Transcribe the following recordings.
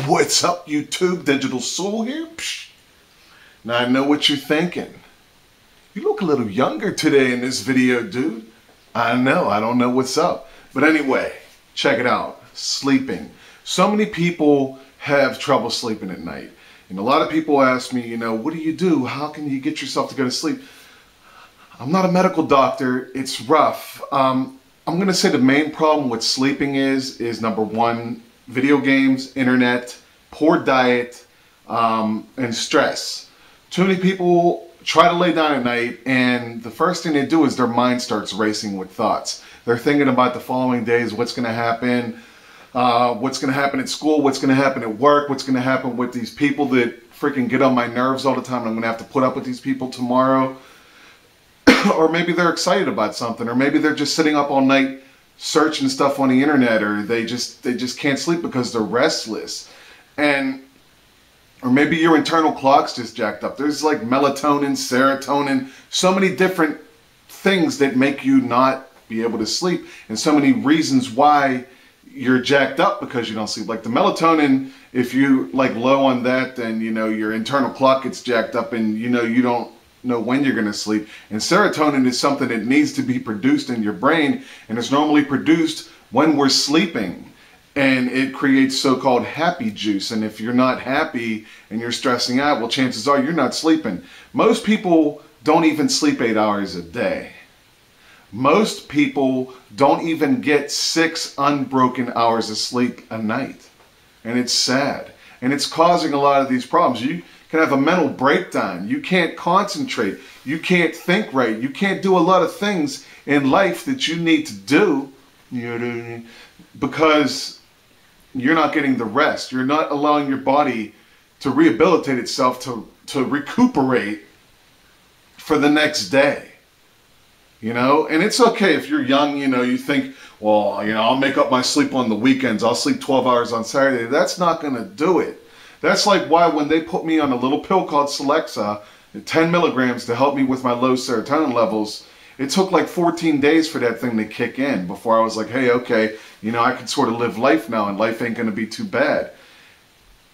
What's up, YouTube? DiGiTiLsOuL here. Psh. Now I know what you're thinking. You look a little younger today in this video, dude. I know, I don't know what's up. But anyway, check it out. Sleeping. So many people have trouble sleeping at night. And a lot of people ask me, what do you do? How can you get yourself to go to sleep? I'm not a medical doctor. It's rough. I'm going to say the main problem with sleeping is number one, video games, internet, poor diet, and stress. Too many people try to lay down at night, and the first thing they do is their mind starts racing with thoughts. They're thinking about the following days, what's going to happen at school, what's going to happen at work, what's going to happen with these people that freaking get on my nerves all the time, and I'm going to have to put up with these people tomorrow. Or maybe they're excited about something, or maybe they're just sitting up all night searching stuff on the internet, or they just can't sleep because they're restless. Or maybe your internal clock's just jacked up. There's like melatonin, serotonin, so many different things that make you not be able to sleep, and so many reasons why you're jacked up because you don't sleep. Like the melatonin, if you like low on that, then your internal clock gets jacked up, and you don't know when you're going to sleep. And serotonin is something that needs to be produced in your brain, and it's normally produced when we're sleeping, and it creates so-called happy juice. And if you're not happy and you're stressing out, well, chances are you're not sleeping. Most people don't even sleep 8 hours a day. Most people don't even get 6 unbroken hours of sleep a night, and it's sad, and it's causing a lot of these problems. You can have a mental breakdown. You can't concentrate. You can't think right. You can't do a lot of things in life that you need to do, because you're not getting the rest. You're not allowing your body to rehabilitate itself, to recuperate for the next day. And it's okay if you're young, you think, well, I'll make up my sleep on the weekends. I'll sleep 12 hours on Saturday. That's not going to do it. That's like why when they put me on a little pill called Celexa, 10 milligrams to help me with my low serotonin levels, it took like 14 days for that thing to kick in before I was like, hey, okay, I can sort of live life now, and life ain't going to be too bad.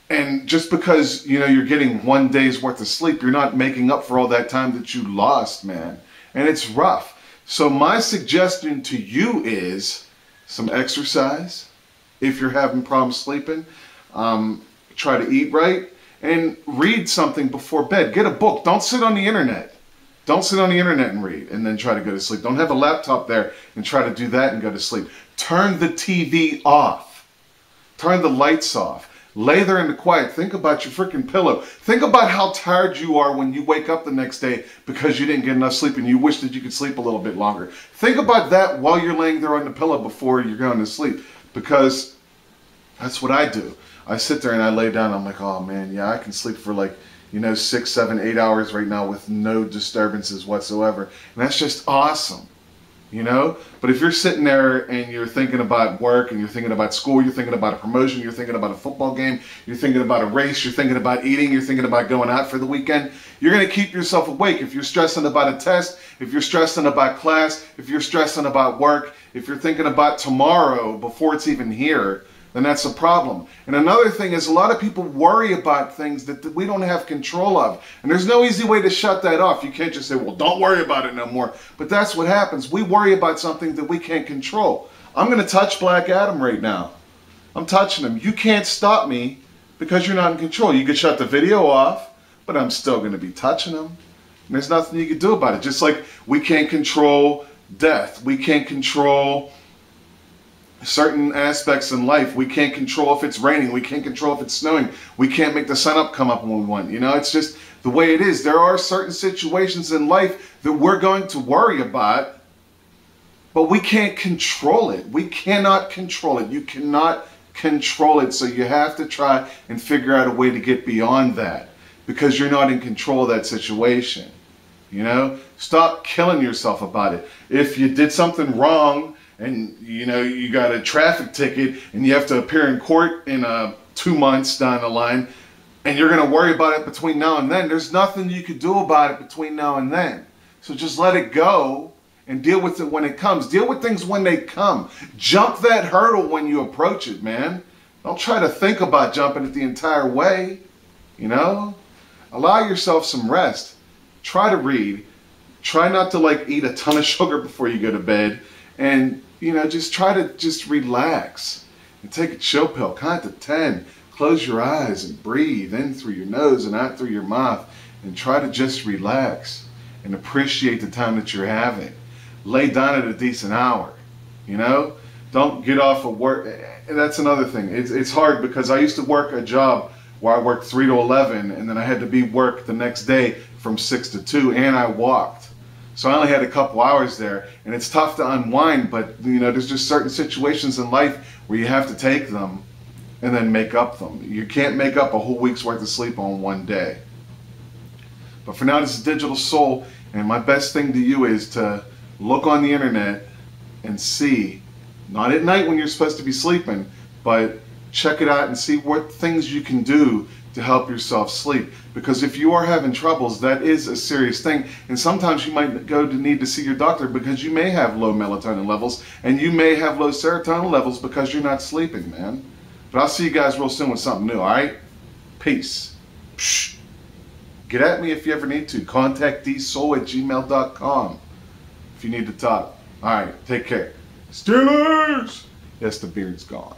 And just because, you're getting 1 day's worth of sleep, you're not making up for all that time that you lost, man. And it's rough. So my suggestion to you is some exercise. If you're having problems sleeping, try to eat right, and read something before bed. Get a book. Don't sit on the internet. Don't sit on the internet and read and then try to go to sleep. Don't have a laptop there and try to do that and go to sleep. Turn the TV off. Turn the lights off. Lay there in the quiet. Think about your freaking pillow. Think about how tired you are when you wake up the next day because you didn't get enough sleep and you wish that you could sleep a little bit longer. Think about that while you're laying there on the pillow before you're going to sleep, because that's what I do. I sit there and I lay down, I'm like, oh man, yeah, I can sleep for like, 6, 7, 8 hours right now with no disturbances whatsoever. And that's just awesome, But if you're sitting there and you're thinking about work, and you're thinking about school, you're thinking about a promotion, you're thinking about a football game, you're thinking about a race, you're thinking about eating, you're thinking about going out for the weekend, you're going to keep yourself awake. If you're stressing about a test, if you're stressing about class, if you're stressing about work, if you're thinking about tomorrow before it's even here, then that's a problem. And another thing is, a lot of people worry about things that we don't have control of. And there's no easy way to shut that off. You can't just say, well, don't worry about it no more. But that's what happens. We worry about something that we can't control. I'm going to touch Black Adam right now. I'm touching him. You can't stop me because you're not in control. You could shut the video off, but I'm still going to be touching him. And there's nothing you can do about it. Just like we can't control death. We can't control certain aspects in life. We can't control if it's raining. We can't control if it's snowing. We can't make the sun come up when we want. It's just the way it is. There are certain situations in life that we're going to worry about, but we can't control it. We cannot control it. You cannot control it. So you have to try and figure out a way to get beyond that, because you're not in control of that situation. Stop killing yourself about it. If you did something wrong, and you got a traffic ticket and you have to appear in court in 2 months down the line, and you're going to worry about it between now and then, there's nothing you can do about it between now and then. So just let it go and deal with it when it comes. Deal with things when they come. Jump that hurdle when you approach it, man. Don't try to think about jumping it the entire way, you know? Allow yourself some rest. Try to read. Try not to like eat a ton of sugar before you go to bed. And, you know, just try to just relax and take a chill pill. Count to 10. Close your eyes and breathe in through your nose and out through your mouth. And try to just relax and appreciate the time that you're having. Lay down at a decent hour, you know? Don't get off of work. And that's another thing. It's hard because I used to work a job where I worked 3 to 11 and then I had to be work the next day from 6 to 2 and I walked. So I only had a couple hours there and it's tough to unwind, but you know, there's just certain situations in life where you have to take them and then make up them. You can't make up a whole week's worth of sleep on one day. But for now, this is Digital Soul, and my best thing to you is to look on the internet and see, not at night when you're supposed to be sleeping, but check it out and see what things you can do to help yourself sleep. Because if you are having troubles, that is a serious thing. And sometimes you might need to see your doctor because you may have low melatonin levels and you may have low serotonin levels because you're not sleeping, man. But I'll see you guys real soon with something new, all right? Peace. Psh. Get at me if you ever need to. Contact DiGiTiLsOuL@gmail.com if you need to talk. All right, take care. Steelers! Yes, the beard's gone.